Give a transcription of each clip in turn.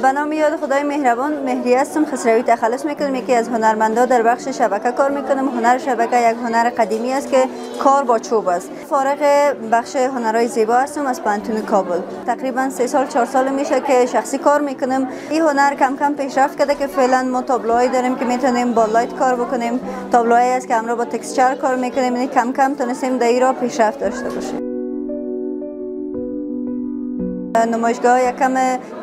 به نام یاد خدای مهربان، مهری هستم. خسروی تخلص میکنم. یکی از هنرمندا در بخش شبکه کار میکنم. هنر شبکه یک هنر قدیمی است که کار با چوب است. فارغ بخش هنرهای زیبا هستم از پانتون کابل. تقریبا 3 سال 4 سال میشه که شخصی کار میکنم. این هنر کم کم پیشرفت کرده که فعلا ما تابلوهایی داریم که میتونیم با لایت کار بکنیم. تابلوهایی است که همراه با تکسچر کار میکنیم. یعنی کم کم تونستیم در این راه پیشرفت داشته باشیم. نمایشگاه یکم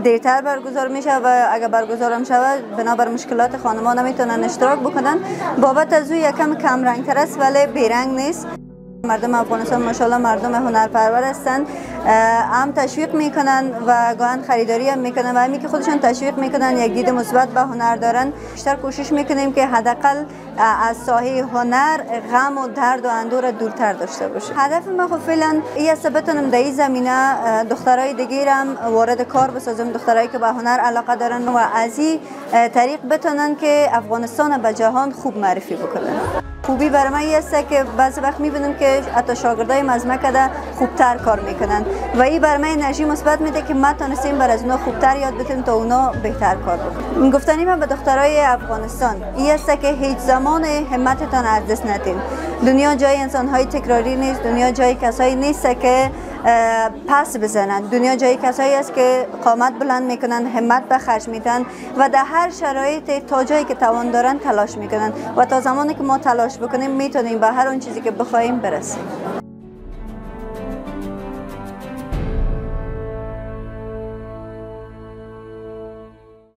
دیرتر برگزار میشه و اگر برگزار هم شود بنابر مشکلات خانمان نمیتونن اشتراک بکنن. بابت از او یکم کم رنگ تر است ولی بیرنگ نیست. مردم افغانستان ماشاءالله مردم هنرپرور هستند. هم تشویق میکنن و گاهن خریداری هم میکنن و همین که خودشان تشویق میکنن یک دید مثبت به هنر دارن. بیشتر کوشش میکنیم که حداقل از ساحه هنر غم و درد و اندوه دورتر داشته باشه. هدف ما خب فعلا این است بتونم در این زمینه دخترای دیگه هم وارد کار بسازم، دخترایی که به هنر علاقه دارن و از این طریق بتونن که افغانستان به جهان خوب معرفی بکنن. خوبی برای من است که بعضی وقت میبینم که حتی شاگردای مزمکه ده خوبتر کار میکنن و این برای من انرژی مثبت میده که ما تونستیم بر از اونا خوبتر یاد بتونیم تا اونا بهتر کار بکنن. گفتنی من به دخترای افغانستان این است که هیچ زمان همتتان از دست ندین. دنیا جای انسان‌های تکراری نیست. دنیا جای کسایی نیست که پس بزنن. دنیا جای کسایی است که قامت بلند میکنن، همت به خرج میدن و در هر شرایط تا جایی که توان دارن تلاش میکنن و تا زمانی که ما تلاش بکنیم میتونیم به هر اون چیزی که بخوایم برسیم.